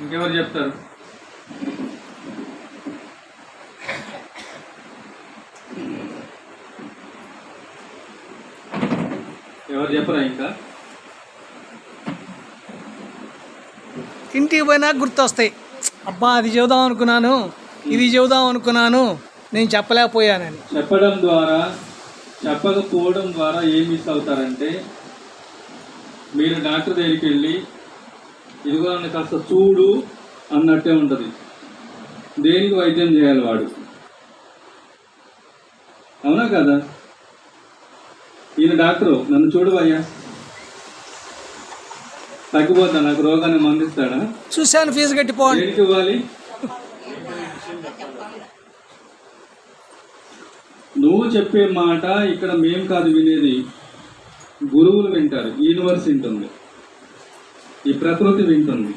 ఇంకెవరు చెప్తారు? ఎవరు చెప్పరా ఇంకా? ఇంటికి పోయినా గుర్తొస్తాయి, అబ్బా అది చెబుదాం అనుకున్నాను, ఇది చెబుదాం అనుకున్నాను, నేను చెప్పలేకపోయానని. చెప్పడం ద్వారా, చెప్పకపోవడం ద్వారా ఏం మిస్ అవుతారంటే, మీరు డాక్టర్ దగ్గరికి వెళ్ళి ఇదిగో నన్ను కాస్త చూడు అన్నట్టే ఉంటుంది. దేనికి వైద్యం చేయాలి వాడు? అవునా కదా? ఈయన డాక్టరు, నన్ను చూడు అయ్యా, తగ్గిపోతా, నాకు రోగాన్ని మందిస్తాడా? చూశాను, ఫీజు కట్టిపోవాలి. దేనికి ఇవ్వాలి? నువ్వు చెప్పే మాట ఇక్కడ మేం కాదు వినేది, గురువులు వింటారు, యూనివర్స్ వింటుంది, ఈ ప్రకృతి వింటుంది.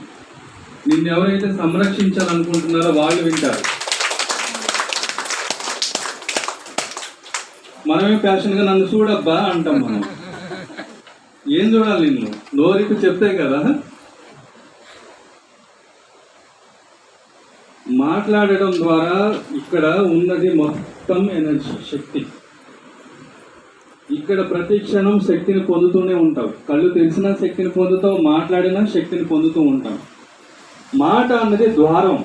నిన్ను ఎవరైతే సంరక్షించాలనుకుంటున్నారో వాళ్ళు వింటారు. మనమే ప్యాషన్గా నన్ను చూడబ్బా అంటాం. మనం ఏం చూడాలి? నిన్ను నోరికి చెప్తే కదా. మాట్లాడటం ద్వారా ఇక్కడ ఉన్నది మొత్తం ఎనర్జీ, శక్తి. ఇక్కడ ప్రతి క్షణం శక్తిని పొందుతూనే ఉంటావు. కళ్ళు తెలిసినా శక్తిని పొందుతావు, మాట్లాడినా శక్తిని పొందుతూ ఉంటావు. మాట అన్నది ద్వారం,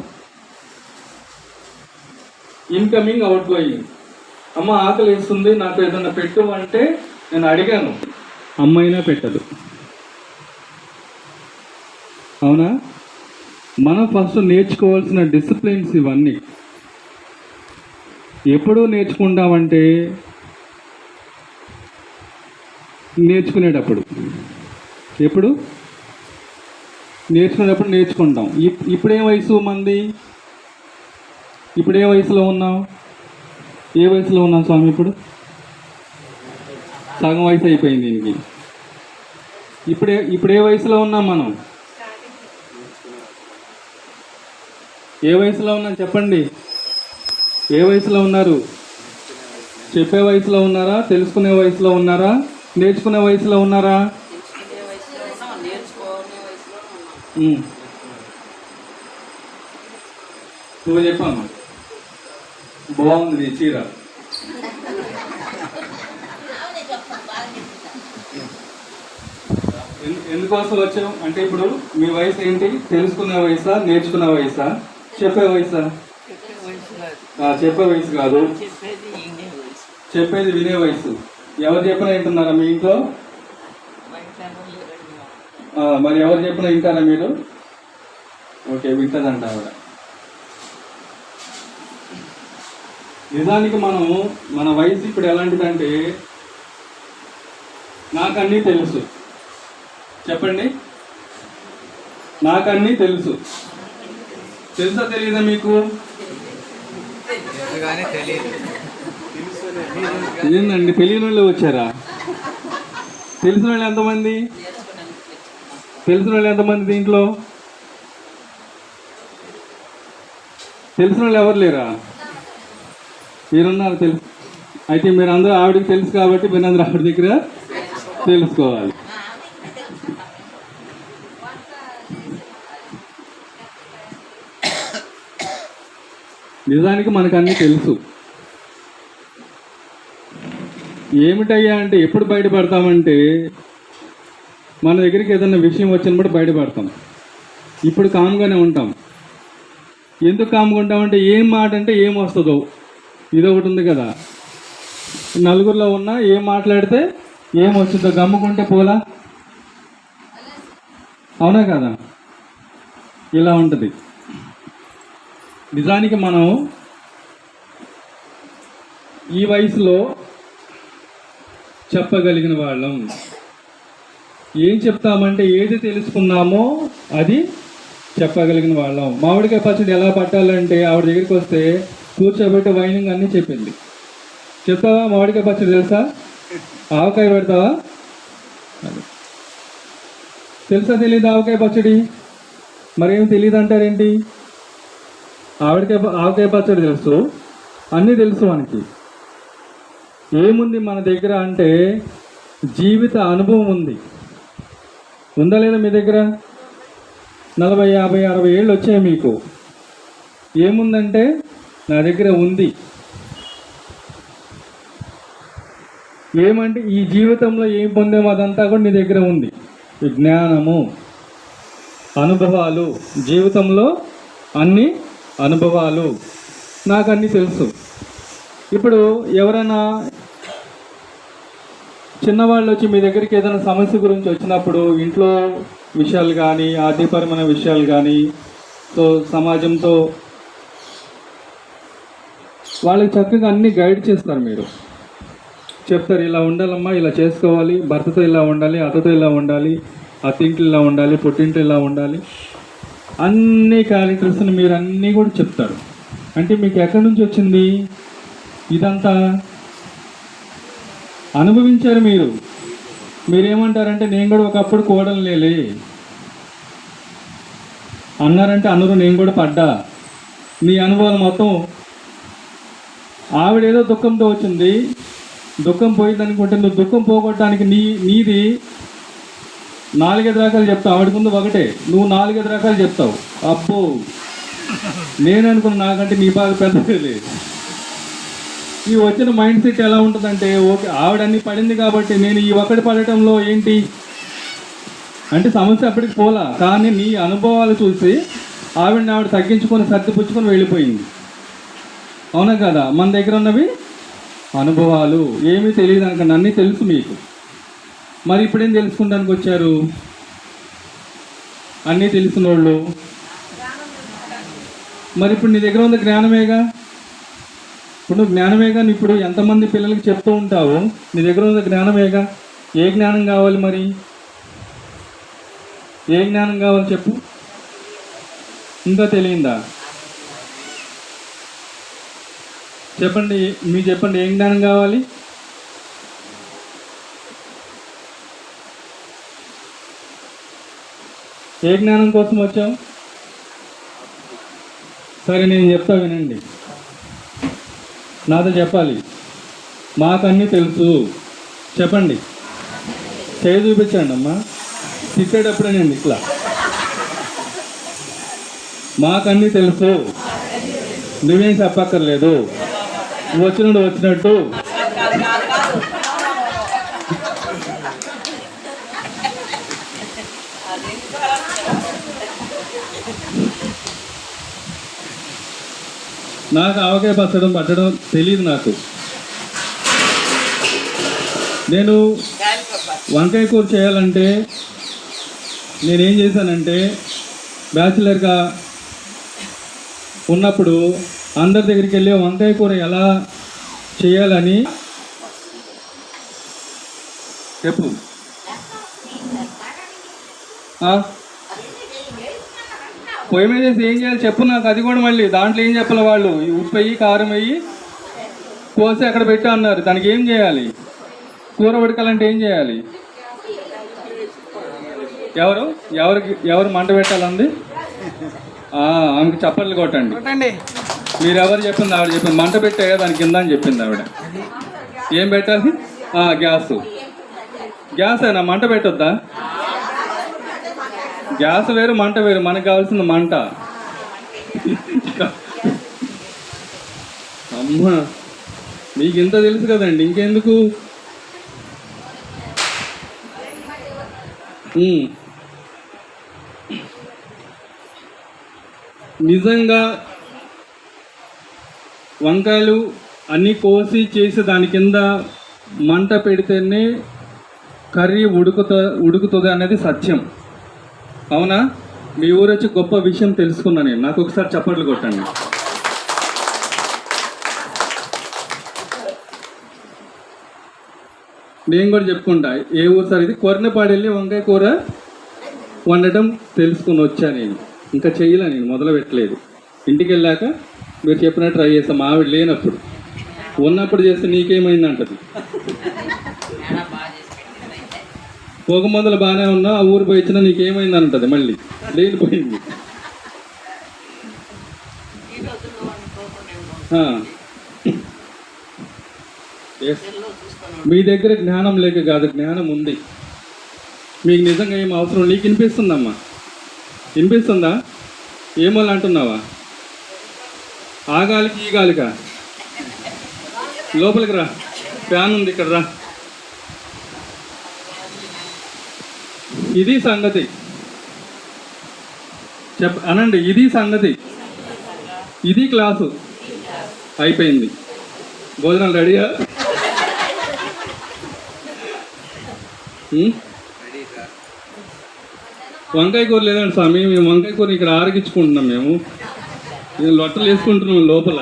ఇన్కమింగ్ అవుట్ గోయింగ్. అమ్మ ఆకలి వేస్తుంది, నాకు ఏదన్నా పెట్టు అంటే నేను అడిగాను, అమ్మైనా పెట్టదు. అవునా? మనం ఫస్ట్ నేర్చుకోవాల్సిన డిసిప్లిన్స్ ఇవన్నీ. ఎప్పుడు నేర్చుకుంటామంటే నేర్చుకునేటప్పుడు. ఎప్పుడు నేర్చుకునేటప్పుడు నేర్చుకుంటాం. ఇప్పుడే వయసు మంది? ఇప్పుడే వయసులో ఉన్నాం? ఏ వయసులో ఉన్నాం స్వామి? ఇప్పుడు సగం వయసు అయిపోయింది దీనికి. ఇప్పుడే వయసులో ఉన్నాం మనం? ఏ వయసులో ఉన్నాం చెప్పండి? ఏ వయసులో ఉన్నారు? చెప్పే వయసులో ఉన్నారా? తెలుసుకునే వయసులో ఉన్నారా? నేర్చుకునే వయసులో ఉన్నారా? నువ్వు చెప్పాను, బాగుంది నీ చీర. ఎందుకోసం వచ్చావు అంటే, ఇప్పుడు మీ వయసు ఏంటి? తెలుసుకునే వయసా, నేర్చుకునే వయసా, చెప్పే వయసా? చెప్పే వయసు కాదు, చెప్పేది వినే వయసు. ఎవరు చెప్పినా వింటున్నారా మీ ఇంట్లో? మరి ఎవరు చెప్పినా వింటారా మీరు? ఓకే, వింటదంట ఆవిడ. నిజానికి మన వయసు ఇప్పుడు ఎలాంటిదంటే, నాకన్నీ తెలుసు. చెప్పండి, నాకన్నీ తెలుసు. తెలుసా తెలియదా మీకు? ఏందండి తెలియని వాళ్ళు వచ్చారా? తెలిసిన వాళ్ళు ఎంతమంది? తెలిసిన వాళ్ళు ఎంతమంది దీంట్లో? తెలిసిన వాళ్ళు ఎవరు లేరా? మీరున్నారు తెలుసు. అయితే మీరందరూ ఆవిడకి తెలుసు కాబట్టి మీరందరూ ఆవిడ దగ్గర తెలుసుకోవాలి. నిజానికి మనకు అన్నీ తెలుసు. ఏమిటయ్యా అంటే, ఎప్పుడు బయటపడతామంటే మన దగ్గరికి ఏదైనా విషయం వచ్చినప్పుడు బయటపడతాం. ఇప్పుడు కామ్గానే ఉంటాం. ఎందుకు కామ్గా ఉంటామంటే, ఏం మాట అంటే ఏం వస్తుందో ఇదొకటి ఉంది కదా. నలుగురిలో ఉన్నా ఏం మాట్లాడితే ఏం వచ్చిందో గమ్ముకుంటే పోలా. అవునా కదా? ఇలా ఉంటుంది. నిజానికి మనం ఈ వయసులో చెప్పగలిగిన వాళ్ళం. ఏం చెప్తామంటే, ఏది తెలుసుకున్నామో అది చెప్పగలిగిన వాళ్ళం. మామిడికాయ పచ్చడి ఎలా పట్టాలంటే, ఆవిడ దగ్గరికి వస్తే కూర్చోబెట్టి వైనింగ్ అన్నీ చెప్పింది. చెప్తావా? మామిడికాయ పచ్చడి తెలుసా? ఆవకాయ పెడతావా? తెలుసా తెలియదు ఆవకాయ పచ్చడి? మరేం తెలియదు అంటారేంటి? ఆవకాయ పచ్చడి తెలుసు, అన్నీ తెలుసు మనకి. ఏముంది మన దగ్గర అంటే జీవిత అనుభవం ఉంది. ఉందా లేదా మీ దగ్గర? 40, 50, 60 ఏళ్ళు వచ్చాయి మీకు. ఏముందంటే నా దగ్గర ఉంది. ఏమంటే ఈ జీవితంలో ఏం పొందామో అదంతా కూడా నీ దగ్గర ఉంది. జ్ఞానము, అనుభవాలు, జీవితంలో అన్ని అనుభవాలు, నాకు అన్నీ తెలుసు. ఇప్పుడు ఎవరైనా చిన్నవాళ్ళు వచ్చి మీ దగ్గరికి ఏదైనా సమస్య గురించి వచ్చినప్పుడు, ఇంట్లో విషయాలు కానీ, ఆర్థికపరమైన విషయాలు కానీ, సో సమాజంతో వాళ్ళకి చక్కగా అన్నీ గైడ్ చేస్తారు. మీరు చెప్తారు, ఇలా ఉండాలమ్మా, ఇలా చేసుకోవాలి, భర్తతో ఇలా ఉండాలి, అత్తతో ఇలా ఉండాలి, అత్తింట్లో ఇలా ఉండాలి, పుట్టింట్లో ఇలా ఉండాలి, అన్ని క్యారెక్టర్స్ని మీరు అన్నీ కూడా చెప్తారు. అంటే మీకు ఎక్కడి నుంచి వచ్చింది ఇదంతా? అనుభవించారు మీరు. మీరేమంటారంటే నేను కూడా ఒకప్పుడు కోడలు లేలే అన్నారంటే అనరు, నేను కూడా పడ్డా. నీ అనుభవాలు మొత్తం, ఆవిడేదో దుఃఖంతో వచ్చింది, దుఃఖం పోయింది అనుకుంటే నువ్వు దుఃఖం పోగొట్టడానికి నీది 4-5 రకాలు చెప్తావు. ఆవిడ ముందు ఒకటే, నువ్వు 4-5 రకాలు చెప్తావు. అబ్బో, నేను అనుకున్నా నాకంటే నీ బాగా పెద్దదే లేదు. ఈ వచ్చిన మైండ్ సెట్ ఎలా ఉంటుందంటే, ఓకే ఆవిడ అన్ని పడింది కాబట్టి నేను ఈ ఒకటి పడటంలో ఏంటి అంటే సమస్య అప్పటికి పోలా, కానీ నీ అనుభవాలు చూసి ఆవిడ తగ్గించుకొని సర్దిపుచ్చుకొని వెళ్ళిపోయింది. అవునా కదా? మన దగ్గర ఉన్నవి అనుభవాలు, ఏమీ తెలియదు అనుకోండి, అన్నీ తెలుసు మీకు. మరి ఇప్పుడేం తెలుసుకుంటానికి వచ్చారు? అన్నీ తెలిసిన వాళ్ళు. మరి ఇప్పుడు నీ దగ్గర ఉన్న జ్ఞానమేగా. ఇప్పుడు నువ్వు జ్ఞానమేగా, ఇప్పుడు ఎంతమంది పిల్లలకి చెప్తూ ఉంటావు, నీ దగ్గర ఉన్న జ్ఞానమేగా. ఏ జ్ఞానం కావాలి మరి? ఏ జ్ఞానం కావాలి చెప్పు? ఇంకా తెలియందా? చెప్పండి, మీరు చెప్పండి, ఏం జ్ఞానం కావాలి? ఏ జ్ఞానం కోసం వచ్చావు? సరే నేను చెప్తా వినండి, నాతో చెప్పాలి. మాకన్నీ తెలుసు చెప్పండి. చేయి చూపించండి అమ్మా, తిట్టేటప్పుడేనండి ఇట్లా. మాకన్నీ తెలుసు, నువ్వేం చెప్పక్కర్లేదు, వచ్చినట్టు. నాకు ఆవకాయ పట్టడం తెలియదు. నాకు నేను వంకాయ కూర చేయాలంటే నేనేం చేశానంటే, బ్యాచిలర్గా ఉన్నప్పుడు అందరి దగ్గరికి వెళ్ళి వంకాయ కూర ఎలా చేయాలని చెప్పు. పొయ్యి మీద వేసి ఏం చేయాలి చెప్పు నాకు. అది కూడా మళ్ళీ దాంట్లో ఏం చెప్పాలి వాళ్ళు, ఉప్పు వేయి, కారం వేయి, కోసి అక్కడ పెట్టా అన్నారు. దానికి ఏం చేయాలి? కూర ఉడకాలంటే ఏం చేయాలి? ఎవరు మంట పెట్టాలంది? ఆమెకి చప్పట్లు కొట్టండి. మీరు ఎవరు చెప్పింది? ఆవిడ చెప్పింది మంట పెట్టే దాని కింద అని చెప్పింది ఆవిడ. ఏం పెట్టాలి? గ్యాస్ అయినా మంట పెట్టొద్దా? గ్యాస్ వేరు, మంట వేరు. మనకు కావాల్సింది మంట. అమ్మా, మీకు ఇంత తెలుసు కదండి, ఇంకెందుకు? నిజంగా వంకాయలు అన్నీ కోసి చేసి దాని కింద మంట పెడితేనే కర్రీ ఉడుకుతుంది అనేది సత్యం. అవునా? మీ ఊరు వచ్చి గొప్ప విషయం తెలుసుకున్నా నేను. నాకు ఒకసారి చప్పట్లు కొట్టండి. నేను కూడా చెప్పుకుంటా, ఏ ఊరు సార్ ఇది? కొర్నపాడు వెళ్ళి వంకాయ కూర వండటం తెలుసుకుని వచ్చా నేను. ఇంకా చెయ్యలే, నేను మొదలు పెట్టలేదు. ఇంటికి వెళ్ళాక మీరు చెప్పినట్టు ట్రై చేస్తాం. మా ఆవిడ లేనప్పుడు, ఉన్నప్పుడు చేస్తే నీకేమైంది అంటది. పొగ మొదలు బాగానే ఉన్నా, ఆ ఊరు పోయి ఇచ్చినా నీకేమైంది అంటది. మళ్ళీ లేనిపోయింది. మీ దగ్గర జ్ఞానం లేక కాదు, జ్ఞానం ఉంది. మీకు నిజంగా ఏం అవసరం నీకు వినిపిస్తుందమ్మా. వినిపిస్తుందా? ఏమో అంటున్నావా? ఆ గాలికి ఈ గాలికా? లోపలికి రా, ఫ్యాన్ ఉంది ఇక్కడ, రా. ఇది సంగతి. అనండి, ఇది సంగతి, ఇది క్లాసు. అయిపోయింది. భోజనాలు రెడీయా? వంకాయ కూర లేదండి స్వామి, మేము వంకాయ కూర ఇక్కడ ఆరగించుకుంటున్నాం. మేము లొట్టలు వేసుకుంటున్నాం లోపల.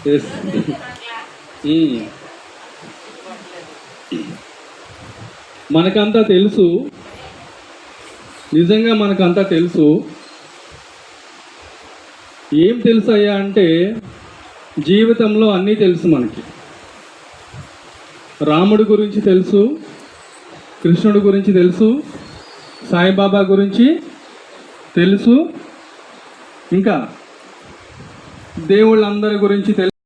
Yes. మనకంతా తెలుసు, నిజంగా మనకంతా తెలుసు. ఏం తెలుసు అయ్యా అంటే జీవితంలో అన్నీ తెలుసు మనకి. రాముడి గురించి తెలుసు, కృష్ణుడి గురించి తెలుసు, సాయిబాబా గురించి తెలుసు, ఇంకా దేవుళ్ళందరి గురించి తెలుసు.